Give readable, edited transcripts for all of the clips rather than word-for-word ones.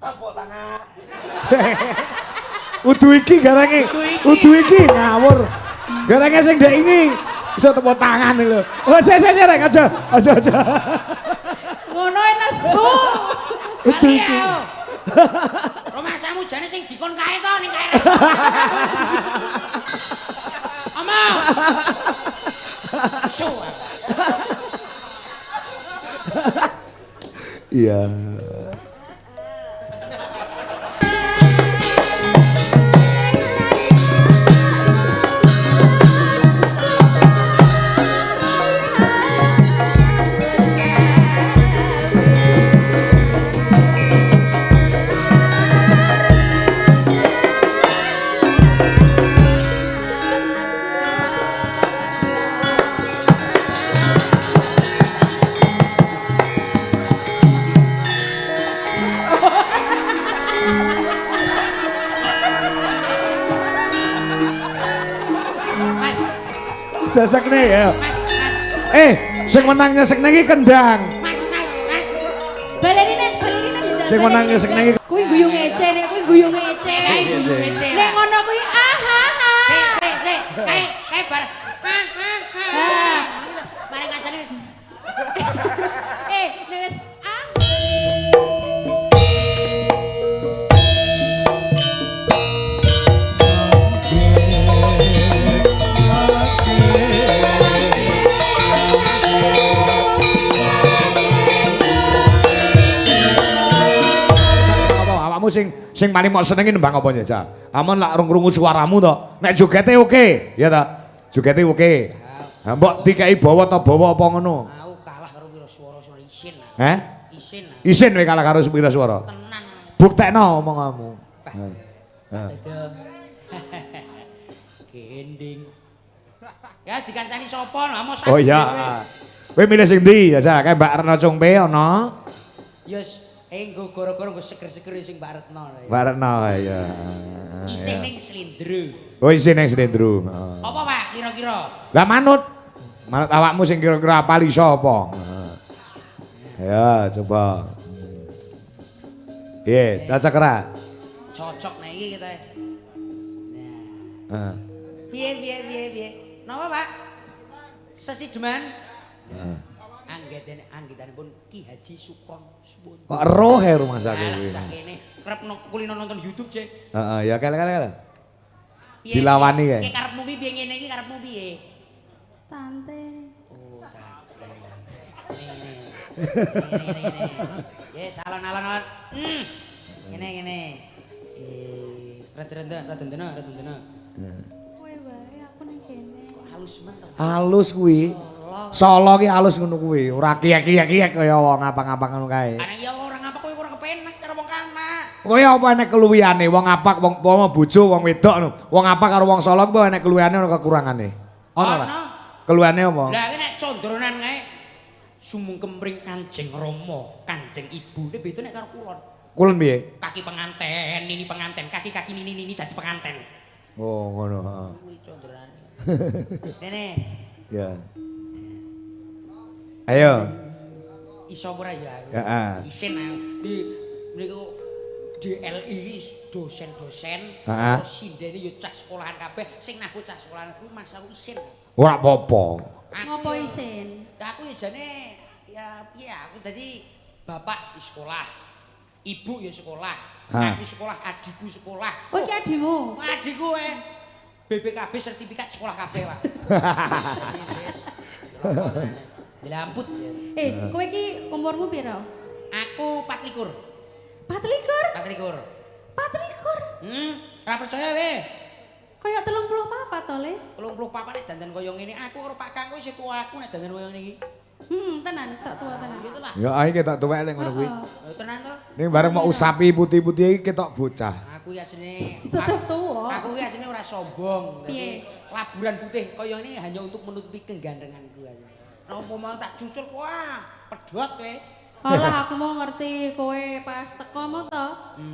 Tepuk tangan. Udu iki garange. Udu iki ngawur. Garange sing ndek iki iso tepuk tangan lho. Oh, sik rek aja. Ngono nesu. Udu iki. Rumah samu jane sing dikon kae to ning kae. Omong. Su. Iya. Sesekne ya. Mas. Sing menang nyesekne iki kendang. Mas. Balerina jajal. Sing menang nyesekne iki Kuwi guyu ngece nek kuwi guyu ngece. Nek ngono kuwi Sik. Kae bar. Mari kancane. nek wis sing paling mau senengin nembang apa ya, Amon lak krungu suaramu to. Nek jogete oke, ya ta? Jogete oke. Ha mbok dikai bawa ta bawa apa ngono? Aku kalah karo Wiraswara isin. Heh? Isin. Isin kowe kalah karo Wiraswara. Tenan. Buktekno omonganmu. Gending. Ya dikancani sapa Mas? Oh iya. Kowe milih sing ndi ya, Kae Mbak Retno Congpe ana. Yes. Nggo gara-gara nggo seger-seger sing Mbak Retno. Mbak Retno ya. Isin ning slindro. Oh isin ning slendro. Apa Pak kira-kira? Lah manut. Manut awakmu sing kira-kira apal iso apa? Ya, coba. Piye, cocok ora? Cocok nek iki kita. Nah. Piye. Napa Pak? Sesi deman. Anggitanipun Ki Haji Sukron Suwun. Kok roh ya rumah sakit kuwi. Kene kerep kulino nonton YouTube, Cek. Heeh, ya kale. Dilawani kae. Ki karepmu piye ngene iki karepmu piye? tante. Oh, tante. Ngene. Yes, alon-alon. Ngene. Radendena. Kowe wae aku ning kene. Kok halus men to? Halus kuwi. Solo ki halus ngono kuwi, ora kiyek-kiyek kaya wong ngapa-ngapa ngono kae. Ana ya ora ngapa kowe ora kepenak karo wong kana. Kowe apa enek keluwihane wong ngapak wong bojo wong wedok ngono. Wong ngapak karo wong Solo ku enek keluwihane ora kekurangane. Ono ora? Keluwihane apa? Lah nek condronan kae sumungkem ring Kanjeng Rama, Kanjeng Ibu. Nek beda nek karo kulon. Kulon piye? Kaki penganten, ini penganten, kaki-kaki ini dadi penganten. Oh, ngono, heeh. Kuwi condronane. Nene. Ya. Ayo. Iso ora ya? Heeh. Isin di niku DLI dosen-dosen Heeh. sindene yo cah sekolahan kabeh sing naku cah sekolahan kuwi masalah isin. Ora apa-apa. Ngopo isin? Aku ya jane ya piye aku dadi bapak di sekolah. Ibu ya sekolah. Aku sekolah, adikku sekolah. Oh iki adimu. Adikku BPKB sertifikat sekolah kabeh, Pak. Dilamput. Kowe iki umurmu piro? Aku 24. 24? 24. Ora percaya we. Kayak 34 to, Le? 34 nek dandan koyo ngene aku karo Pak Kang kuwi sik tua aku nek dandan koyo ngene iki. Tenan, tak tua tenan. Gitu lah. Ya ae ketok tuwek lek ngono kuwi. Tenan to. Ning bareng mau usapi putih-putih iki ketok bocah. Aku iki asline Tetep tua. Aku iki asline ora sombong. Piye? Laburan putih koyo ini hanya untuk menutupi kegandenganku aja. Napa mau tak cucul wah, pedhot kowe. Alah aku mau ngerti kowe pas teko mo to.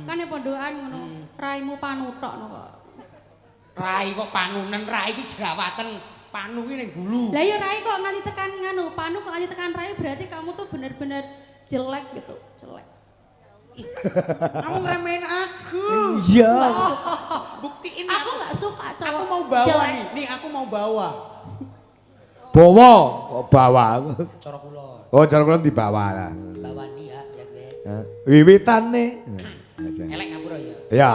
Kan ya pondokan ngono. Raimu panutok no kok. Rai kok panunen, rai iki jerawatan. Panu ki ning gulu. Lah ya rai kok nganti tekan nganu, panu kok nganti tekan rai berarti kamu tuh bener-bener jelek gitu, jelek. Kamu ngeremehin aku. Iya. Buktiin Aku nggak suka cowok. Aku mau bawa jelek. nih. Nih aku mau bawa. Bawa, bawa. Cara kula. Oh, cara kula dibawa lah. Bawa nih ya, ya gue. Wiwitan nih. Elek ngapura ya. Ya,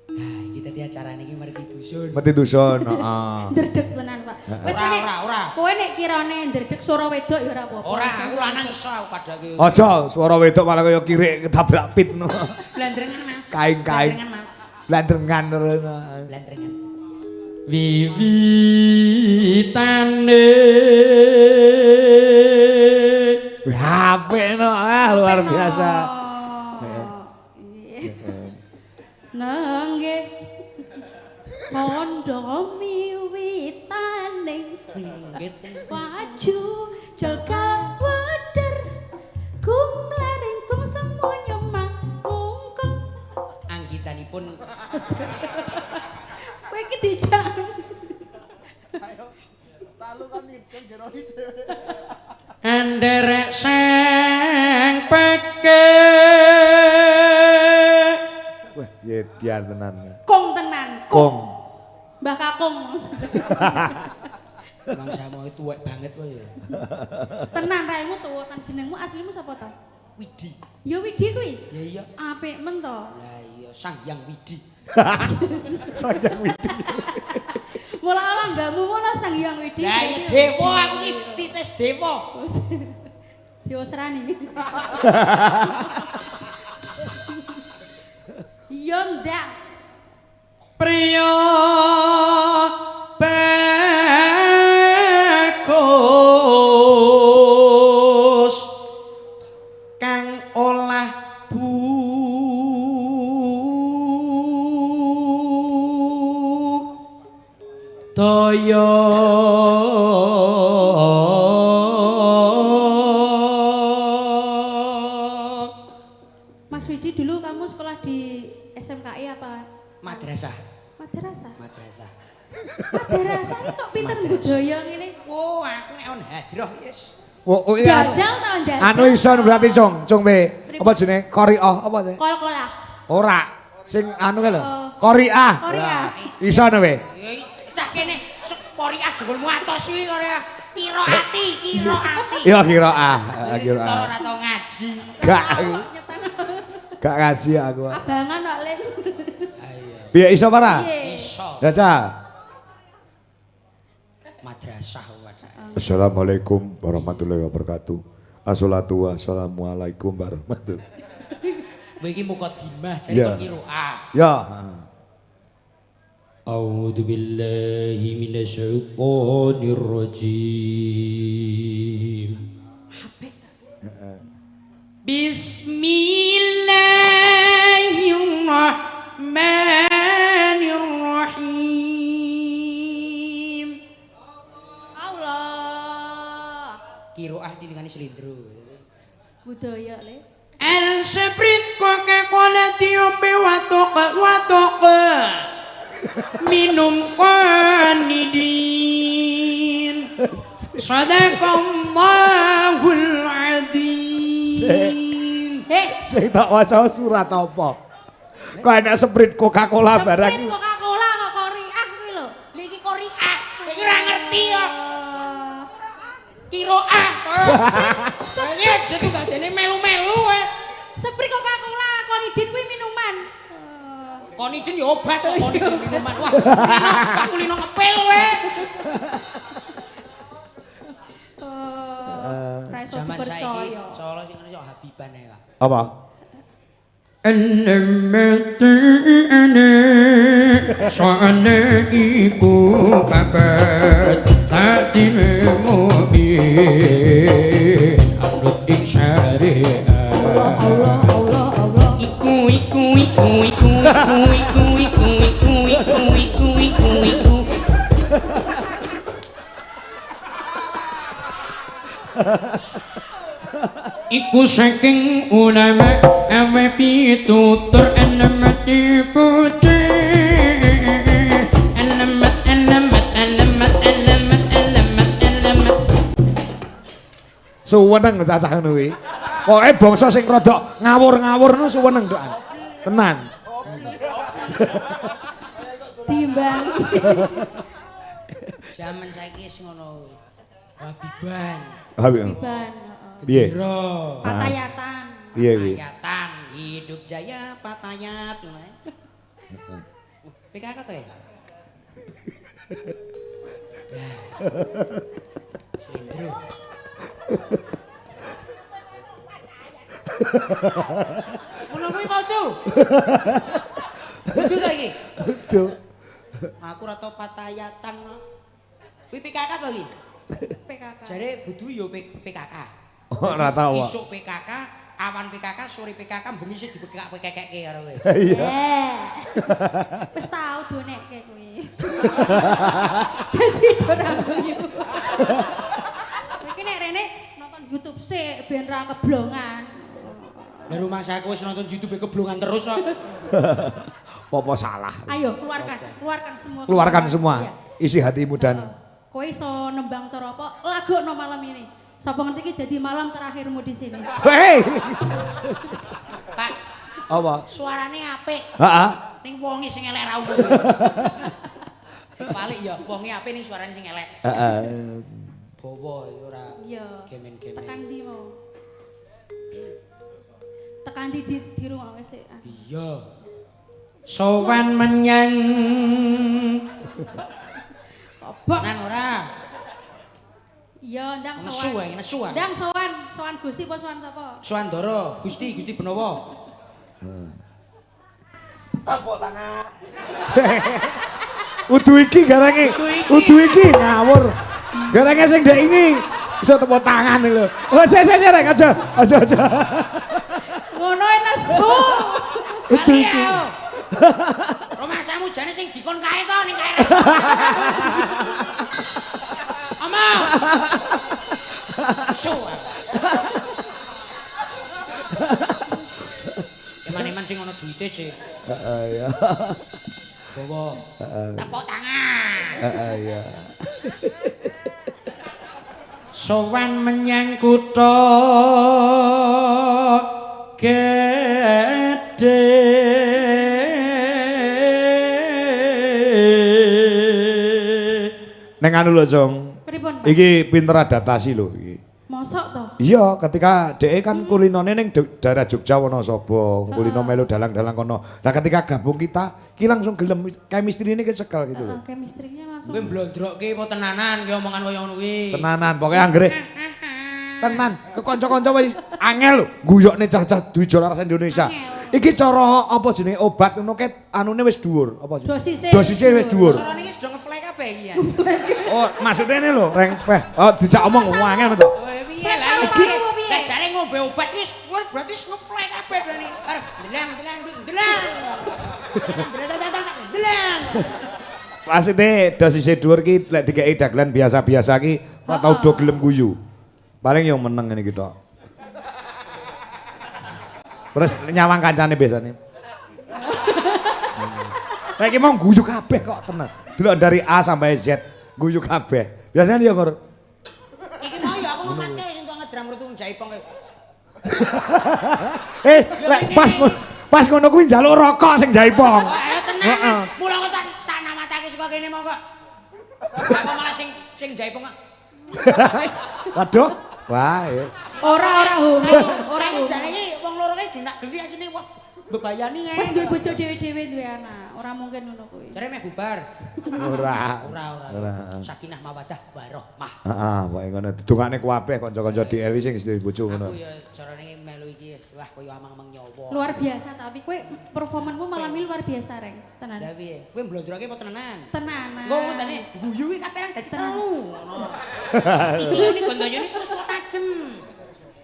Nah, kita di acara ini mari di dusun. mati dusun. Heeh. Ndredeg tenan, Pak. Wis Ora, nek ora. kowe nek kirane ndredeg swara wedok ya ora apa-apa. Ora, aku lanang iso aku kadake. Aja suara wedok malah kaya kirik ketabrak pit no. Blandrengan Mas. Kain-kain. Blandrengan Mas. Landrengan terus. Blandrengan. Wiwitane HP no, luar biasa. Nangge kondo miwitane waju jaga wader kumlaring kum semuanya mangkung Anggitanipun kowe iki dijak anderek sang peke Wah, yedian tenan. kong tenan Kong. Mbah Kakung Bang Samo itu tuwek banget wae ya. tenan raimu tuwa kan jenengmu aslimu sapa ta Widi. ya Widi kuwi Ya iya. apik men to Lah iya Sang Hyang Widi. Sayang Widi. mula langgamu ngono Sang Hyang Widi Lah iya dewa aku iki titis dewa. Dewa Serani. Yo ndak. priya bagus kang olah bu daya Mas Widi dulu kamu sekolah di SMKI apa? Madrasah. Madrasah. Madrasah. Madrasah ini kok pinter budaya ngene. Oh, aku nek on hadroh yes. Oh, iya. Jajal ta jajal. Anu iso berarti cung be. Apa jenenge? Qori'ah apa jenenge? Kol-kolak. Ora. Sing anu kae lho. Oh. Qori'ah. Korea. Iso anu be. Ya cah kene Korea jengulmu atos kuwi Korea. Kira ati, kira ati. Iya qiraah. Cara Qiraah. ora tau ngaji. Gak Nyetang. gak ngaji aku. Abangan kok Lin. Ayo. Piye iso para? Piye? Iso. Caca. Madrasah wadah. Assalamualaikum warahmatullahi wabarakatuh. Assalamualaikum warahmatullahi. Kowe iki mukadimah jare Ya. kon kiroah. Ya. A'udzu billahi minasyaitonir rajim. Bismillahirrahmanirrahim. Allah. Kiroah dilingani slendro. Budaya Le. El seprit Coca-Cola tiombe watok minum qanidin sadaqallahul adzim. Sing tak waca surat apa? Kok enak Sprite Coca-Cola barang. Sprite Coca-Cola kok Korea kuwi lho. Lha iki Korea. Kowe iki ora ngerti kok. Kiroah. Saya jadi gadene melu-melu kowe. Sprite Coca-Cola Konidin kuwi minuman. Konidin ya obat kok konidin minuman. Wah, aku lino ngepil kowe. Ra iso Zaman saiki dipercaya. Solo sing ngene yo Habiban ae, Pak. Apa? Alamati ane soalnya ibu babat tadi memobil abdul syariah iku iku saking ulama awe pitutur alamati putih alamat Suweneng cacah ngono kuwi. Pokoke bangsa sing rada ngawur-ngawur nu suweneng Dok. Tenan. Timbang. Zaman saiki wis ngono. Habiban. Habib. Timbang. Piye? Patayatan. Piye piye? Patayatan, hidup jaya patayat. PKK to ya? Slendro. Ngono kuwi mau cu. Lucu ta iki? Aduh. Aku ora tau patayatan. Kuwi PKK to iki? PKK. Jare budu yo PKK. Ora tau. Isuk PKK, awan PKK, sore PKK, bengi sih dipekek-pekekke karo kowe. Iya. Wis tau donekke kuwi. Dadi ora guyu. Iki nek rene nonton YouTube sik ben ra keblongan. Lah rumah saya wis nonton YouTube keblongan terus kok. Popo salah. Ayo keluarkan semua. Keluarkan semua Iya. isi hatimu dan Kowe iso nembang cara apa? Lagokno malam ini. Sapa ngerti iki dadi malam terakhirmu di sini. Hei. Pak, Apa? suarane apik. Heeh. Ning wonge sing elek ra umum. Balik ya, wonge apik ning suarane sing elek. Heeh. Bawa ora Iya. gemen-gemen. Tekan ndi mau? Tekan di rumah wis sik. Iya. Sowan menyang Kobok. Tenan ora? Iya, ndang Nesu sowan. ae, nesu ae. Ndang sowan Gusti apa sowan sapa? Suandoro, Gusti Benawa. Udu iki garange. Udu iki ngawur. Garange sing ndek iki iso tepuk tangan lho. Oh, sik rek aja. Ngono nesu. Udu iki. Rumah samu jane sing dikon kae to ning kae. Omong. Su. Eman-eman sing ono duite sih. Heeh ya. Bawa. Tepuk tangan. Heeh ya. sowan menyang kutha gedhe Neng anu lho, Jong. Pripun, Pak? Iki pinter adaptasi lho iki. Mosok to? Iya, ketika dhek kan kulinone ning daerah Jogja Wonosobo, kulino melu dalang-dalang kono. Nah, ketika gabung kita, ki langsung gelem chemistry ini kecekel gitu loh. Chemistry-nya langsung. Kowe blondrokke apa tenanan ki omongan kaya ngono kuwi. Tenanan, pokoknya anggere tenan, ke kanca-kanca wis angel lho guyokne cah-cah Dwija rasa Indonesia. Angel. Iki cara apa jenenge obat ngono ket anune wis dhuwur, apa sih? Dosisnya Dosisnya wis dhuwur. Suarane iki sudah nge-fly kabeh iki ya. Oh, maksudnya ini lho, reng peh. Oh, dijak omong angel betul. Oh, piye lah iki? Nek jare ngombe obat iki berarti nge-fly kabeh berani. Arep delang. Delang. Maksudnya dosisnya dhuwur ki lek dikeki dagelan biasa-biasa ki ora tau do gelem guyu. Paling yang meneng ini gitu. Terus nyawang kancane biasanya. Nah, iki mau guyu kabeh kok tenan. Delok dari A sampai Z guyu kabeh. Biasanya dia ngor. Iki mau ya aku ngomongke sing kok ngedram rutu jaipong. Lek pas ngono kuwi njaluk rokok sing jaipong. Ayo tenan. Mula kok tak namatake saka kene monggo. Apa malah sing jaipong kok. Waduh. Wah, ya. ora homo. Jane iki wong loro kae dinak geli asine wah bebayani Wis duwe bojo dhewe-dhewe duwe anak. Ora mungkin ngono kuwi. Jare meh bubar. Ora. Ora. Sakinah mawaddah warahmah. Heeh, pokoke ngono. Didongakne kabeh kanca-kanca DL sing duwe bojo ngono. Aku ya carane melu iki wah koyo amang-amang nyawa. Luar biasa tapi kowe performanmu malam ini luar biasa, Reng. Tenan. Lah piye? Kowe blondroke apa tenanan? Tenanan. Engko ngene guyu iki kaperang dadi telu ngono. Iki ini gondonyane terus kok tajem.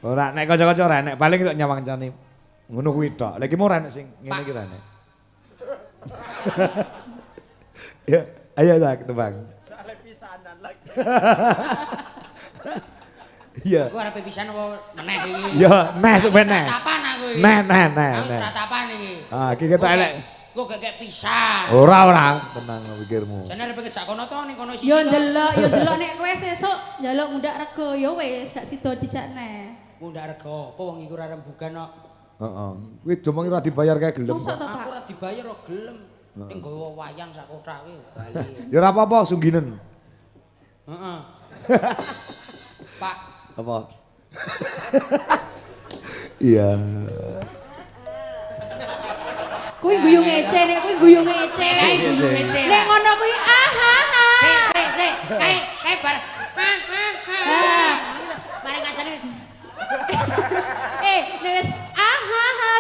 Ora nek kanca-kanca ora nek paling kok nyawang kancane. Ngono kuwi tok. Lha iki mau ora nek sing ngene iki ora nek. Ya, ayo tak tebang. Soalnya pisanan lagi. Iya. Aku arep pisan apa meneh iki? Ya, meh sok meneh. Tapan aku iki. Nah. Aku stratapan iki. Ah, iki ketok elek. Kok gak pisan. Ora. Tenang pikirmu. Jane arep kejak kono to ning kono Yo ndelok nek kowe sesuk njaluk mundak rego yo wis gak sida dijakne. Ndak rega apa wong iku ora rembugan kok. Heeh. Kuwi domong ora dibayar kae gelem. Mosok to, Aku Pak? ora dibayar kok gelem. Ning nggawa wayang sak kothak kuwi bali. Ya ora apa-apa sungginen. Heeh. Pak, Apa? Iya. Kuwi guyu ngece nek kuwi guyu ngece. kae guyu ngece. Nek ngono kuwi Sik. Kae bar. Mari ngajane. Nek wis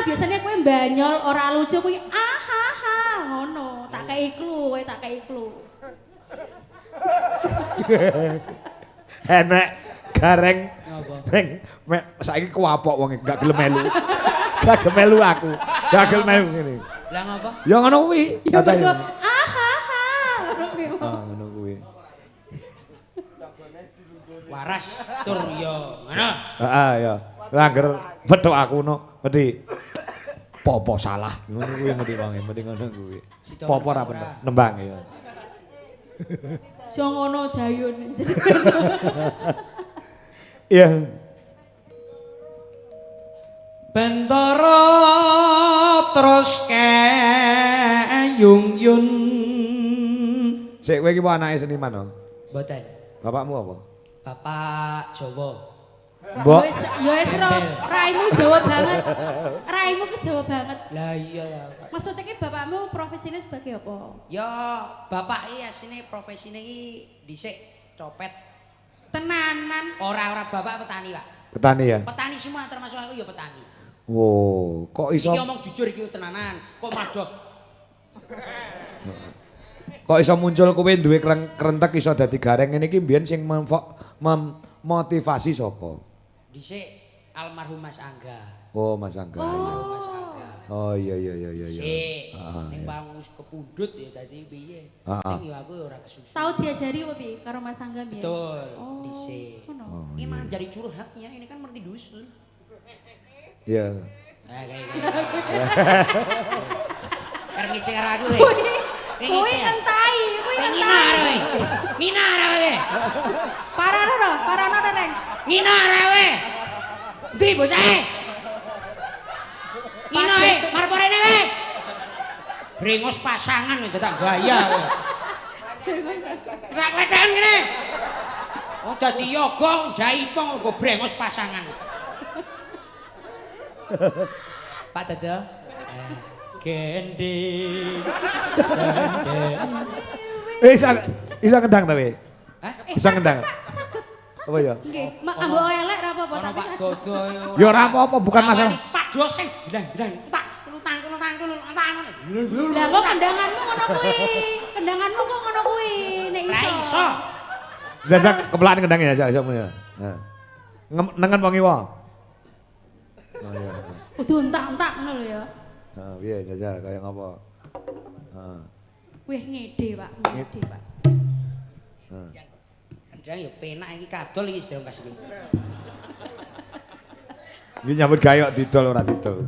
biasanya kuwi mbanyol ora lucu kuwi ngono. Tak kei clue, kowe tak kei clue. Enek gareng. Apa? Ning saiki kuapok wong gak gelem melu. Gak gelem melu aku. Gak gelem melu ngene. Lah ngapa? Ya ngono kuwi. Ya Cacah mergo ini. ngono kuwi. Ngono kuwi. Waras tur yo ngono. Heeh ya. Langger betok aku no. Mesti popo salah. Ngono kuwi mesti wong mesti ngono kuwi. Popo ora bener. Nembang ya. Jo ngono dayun. Iya. Bentara terus kayung yun. Sik kowe iki apa anake seniman no? Mboten. Bapakmu apa? Bapak Jawa. Mbok. Ya wis raimu Jawa banget. Raimu ki Jawa banget. Lah iya ya. Maksudnya ki bapakmu profesinya sebagai apa? Ya bapak iki asine profesine iki dhisik copet. Tenanan. Ora bapak petani, Pak. Petani ya? Petani semua termasuk aku ya petani. Wow, kok iso Iki ngomong jujur iki tenanan. Kok madhok. kok iso muncul kowe duwe krentek iso dadi gareng ngene iki mbiyen sing memotivasi sapa? Dhisik almarhum Mas Angga. Oh, Mas Angga. Almarhum Mas Angga. Oh iya. Sik, ning iya. bang wis kepundhut ya dadi piye. Heeh. Ning ya aku ya ora kesusu. Tahu diajari apa piye karo Mas Angga biyen? Betul, Oh, dhisik. ngono. Ini mah jadi curhatnya, ini kan merti dusun. Iya. Kayak Karena ngicing karo aku Kuwi entai, kuwi Nginar entai. we. Nginar we. Parano Reng. Nginar we. Ndi bocahe? Ngino we, marep rene we. Brengos pasangan itu tak gaya we. Tak kledakan kene. Oh dadi yoga jaipong kok brengos pasangan. Pak Dodo. Gending. Isa ngendang ta we? Hah? Bisa ngendang. Apa ya? Nggih, anggo elek ra apa-apa Ono tapi Pak Dodo Ya ora apa-apa, bukan masalah. Pak dosen bilang tak tang. Lah kok kendanganmu ngono kuwi. Kendanganmu kok ngono kuwi nek Ra iso. iso. Jajak kepelan kendangnya ya, iso ya. Nah. Nengen wong iwa. Oh iya. Kudu entak-entak ngono lho ya. Nah, piye jajak kaya ngapa? Heeh. Wih ngede, Pak. Ngede, Pak. Kendang ya penak iki kadol iki sedang kasih. Iki nyambut gawe kok didol ora didol.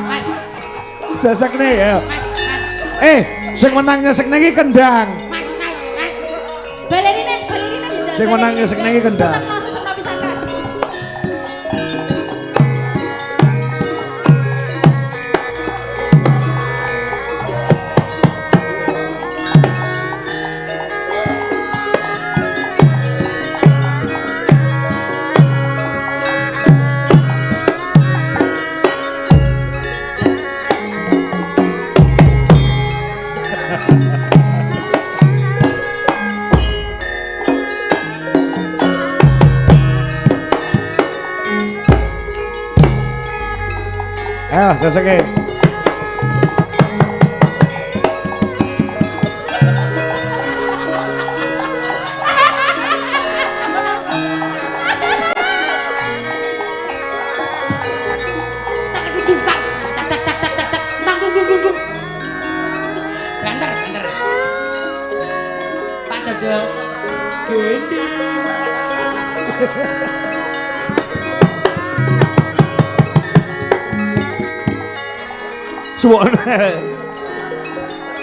Mas, Sesekne ya. mas. Sing menang nyesekne iki kendang. Mas. Balerina jajan. Sing menang nyesekne iki kendang. Sesekno pisan, Mas. seseke. Banter. Pak Dodo. Gending. Suwokno.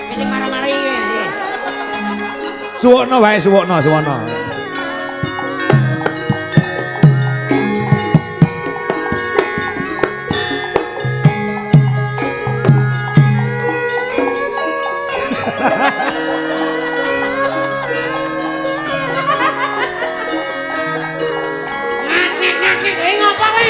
Wis sing marah-mari iki. Suwokno wae suwokno. Ngak, ngopo kowe?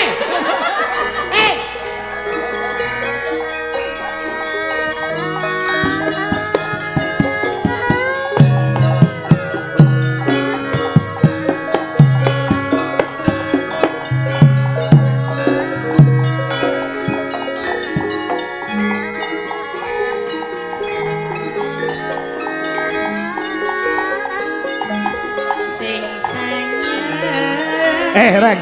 Reng.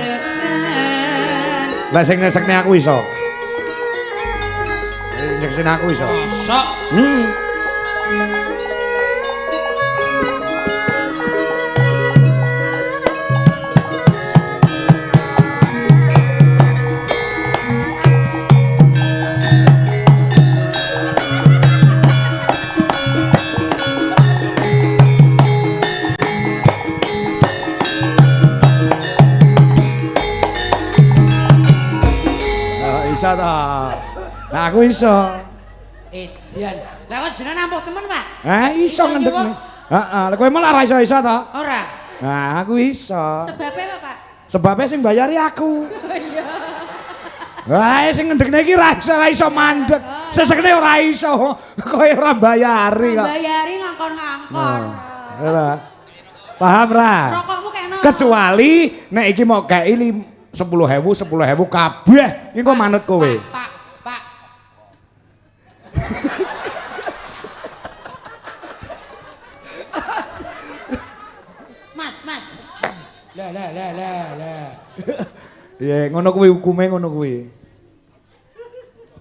Lah sing ngesekne aku iso. Nyeksine aku iso. Sok. Iso ta. Nah aku iso. Edian. Lah kok jenengan ampuh temen, Pak? Iso ngendekne. Heeh, lha kowe malah ra iso ta? Ora. Nah, aku iso. Sebabnya apa, Pak? Sebabnya sing bayari aku. Iya. Wah, sing ngendekne iki ra iso mandek. Sesekne ora iso. Kowe ora bayari kok. Bayari ngangkon-ngangkon. Ora. Paham ra? Rokokmu kena. Kecuali nek iki mau kei 10.000 kabeh iki kok manut kowe. Pak. Mas. Lah. Iya, ngono kuwi hukume ngono kuwi.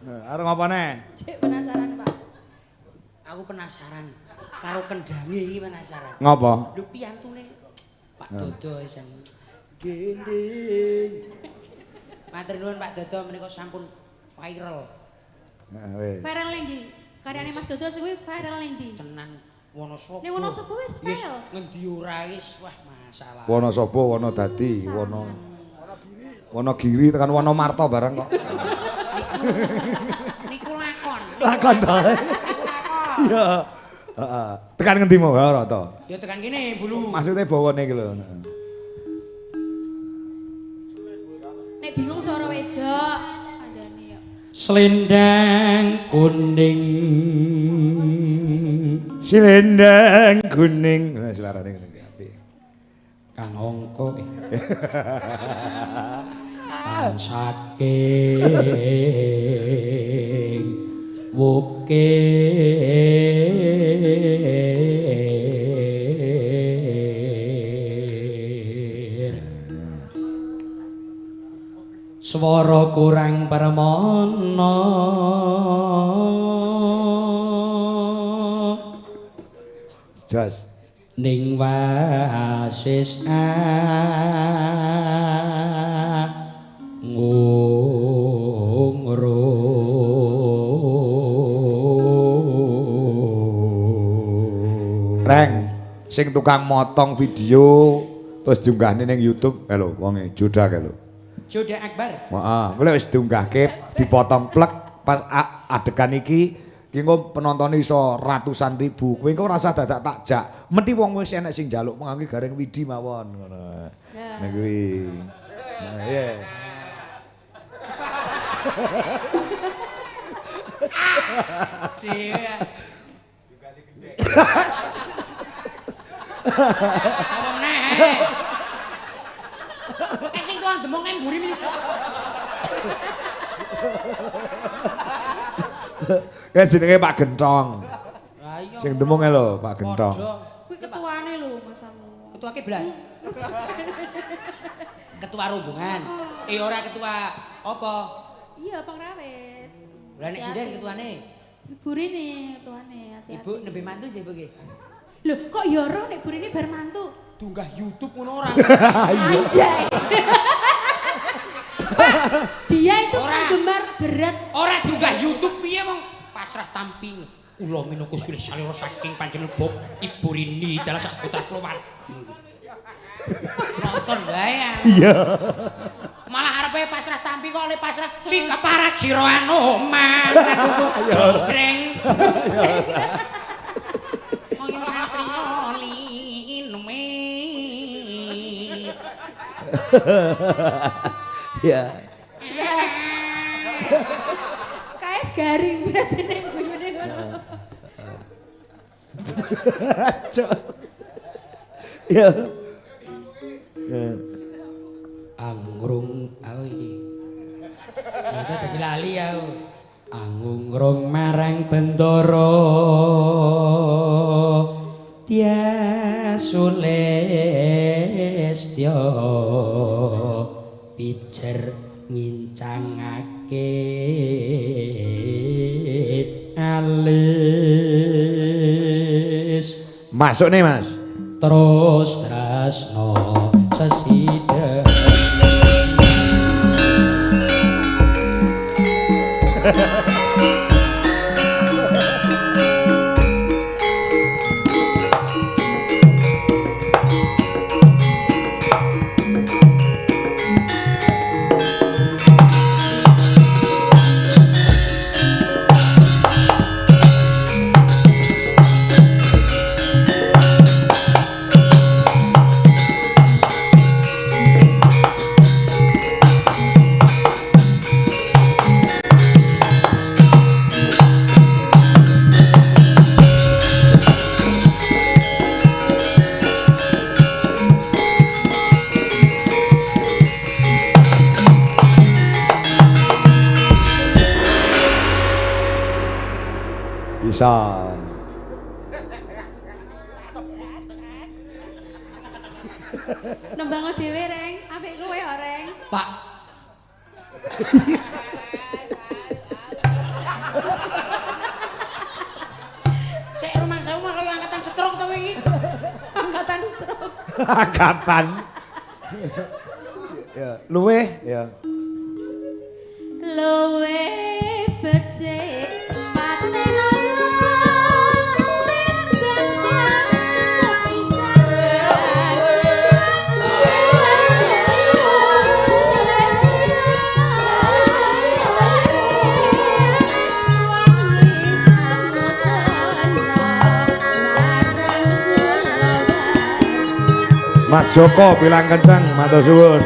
Arep ngapane? Cek penasaran, Pak. Aku penasaran karo kendange iki penasaran. Ngopo? Lho piantune Pak Dodo isen. Gending. Matur nuwun Pak Dodo menika sampun viral. Viral lendi. Karyane Mas Dodo suwi viral lendi. Tenan Wonosobo. Ning Wonosobo wis viral. Ngendi ora wis wah masalah. Wonosobo, Wonodadi, Wonogiri tekan Wonomarto bareng kok. Niku lakon. Lakon to. Iya. Heeh. Tekan ngendi mau ora to? Ya tekan kene Bulu. Maksudnya bawane iki lho. Nek bingung suara wedok, kandhane ya. Selendang kuning. Selendang kuning. Nah, selarane ngene iki apik. Kang Ongko. Saking wukir swara kurang permana Jas. ning wasis Reng, sing tukang motong video terus diunggahne ning YouTube, lho wonge Jodak lho. Jodak Akbar. Heeh, kowe wis diunggahke dipotong plek pas adegan iki engko penonton iso ratusan ribu. Kowe engko rasa dadak takjak. Mesti wong wis enek sing njaluk mangke gareng Widi mawon ngono. Nek kuwi. Nah, iya. Dewa. Sawang neh. Sing tuang demong emburi. Ya jenenge Pak Gentong. Lah iya. Sing temunge lho Pak Gentong. Padha. Kuwi ketuane lho masamu. Ketua kiblat. Ketua rombongan. Ora ketua apa? Iya, pengrawit. Lah nek sinden ketuane. Ibu Rini ketuane, hati-hati. Ibu nembe mantu nggih, Bu nggih. Lho, kok ya roh nek Bu Rini bar mantu? Tunggah YouTube ngono ora. Anjay. Dia itu penggemar berat. Ora tunggah YouTube piye wong pasrah tamping. Kula minangka sulih salira saking panjenengan Bob Ibu Rini dalah sak putra keluarga. Nonton wae. Iya. Malah arepe pasrah tampi kok oleh pasrah sing keparat jiroan omah. Jreng. Koyo satriya lineme. Iya. KS garing berarti nek guyune ngono. Cok. Iya. Angrung aku iki. Kita dadi lali aku. Angrung marang bendara Sulestya pijer ngincangake alis. Masuk nih Mas. Terus tresno sesidhe. Bisa. Nembang dhewe reng, apik kowe ya reng. Pak. Sik rumang sewu mah kaya angkatan stroke to iki. Angkatan stroke. Angkatan. Ya, luwe ya. Luwe becik paten ana Mas Joko bilang kencang, matur suwun.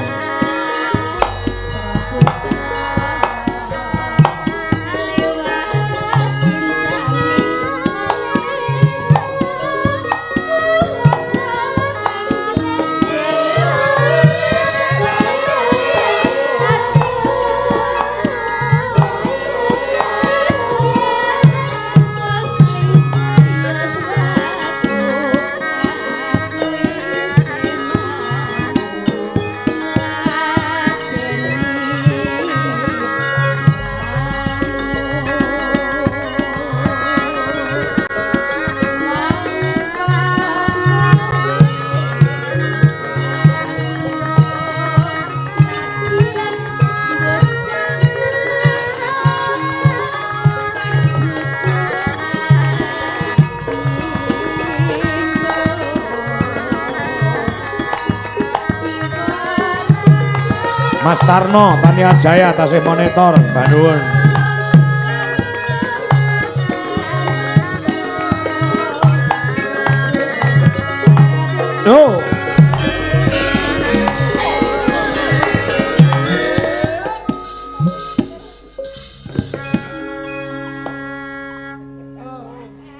Mas Tarno, Tania Jaya, tasih monitor, Bandung. No.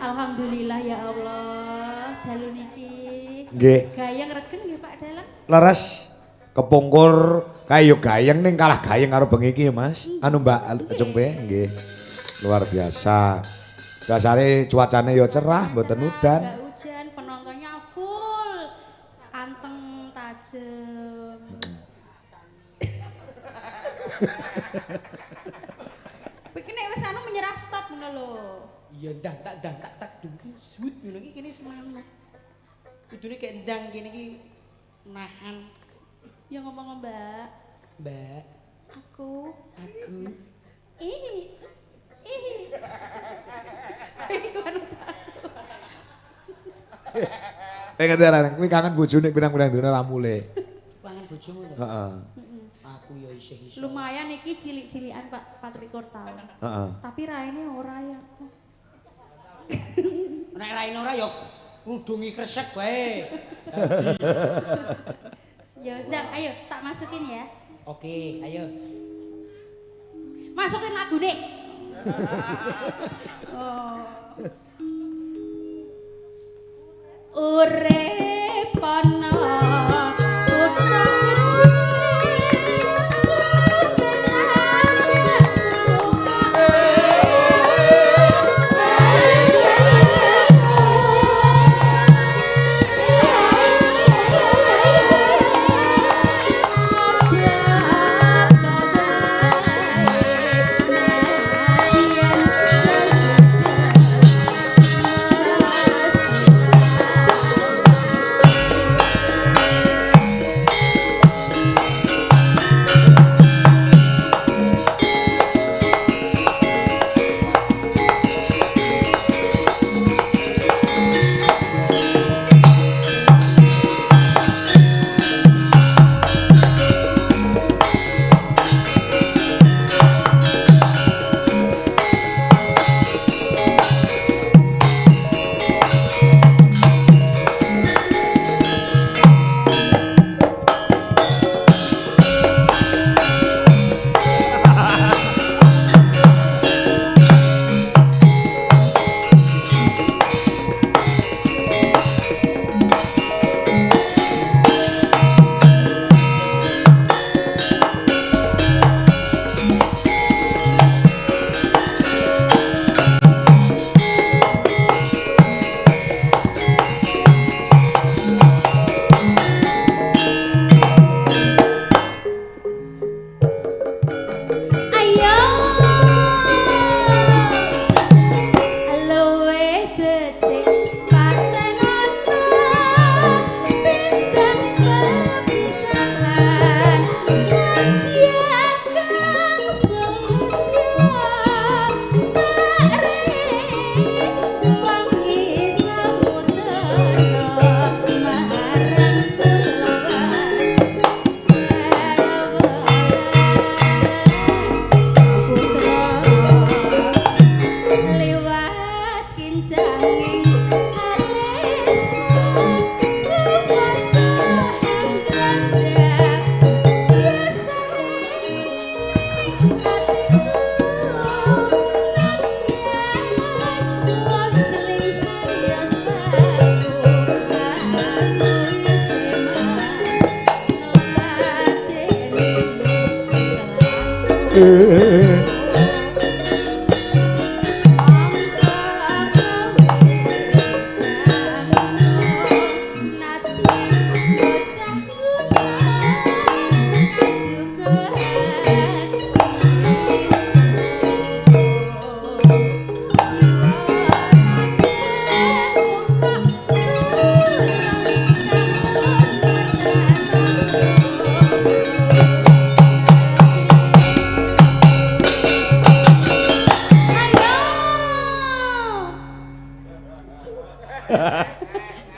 Alhamdulillah ya Allah, dalu niki. Nggih. Gayeng regen nggih Pak Dalang. Leres kepungkur Kae yo gayeng ning kalah gayeng karo bengi iki ya, Mas. Anu Mbak Acung P, nggih. Luar biasa. Dasare cuacane yo cerah, mboten udan. Enggak hujan, penontonnya full. Anteng, tajem. Iki nek wis anu menyerah stop ngono lho. Iya tak dulu sut ngono iki kene semangat. Kudune kayak ndang kene iki nahan. Ya ngomong Mbak. Mbak, Aku. Ih. Pengen darane kuwi kangen bojone pirang-pirang dina ra mule. pangan bojomu lho. Heeh. Aku ya isih-isih. Lumayan iki cilik-cilikan Pak 24 tahun. Heeh. Tapi raine ora ya. Nek raine ora ya krudungi kresek wae. Ya udah, ayo tak masukin ya. Oke, ayo. Masukin lagu nih. Oh. Urip ana kutha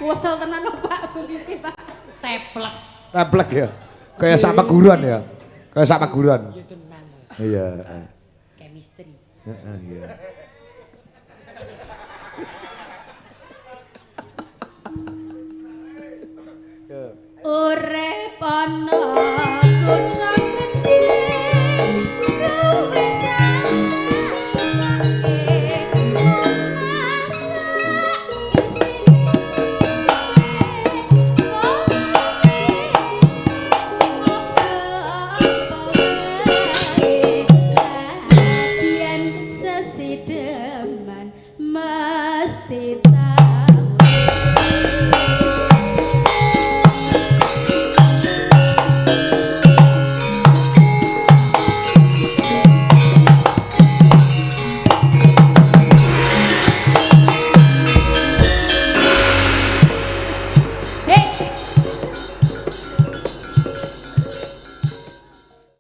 Kuwesel tenan lho Pak, bengi Pak. Teplek. Teplek ya. Kayak sak paguran ya. Kayak sak paguran. Ya tenan. Iya. Chemistry. Heeh, iya. Urip ana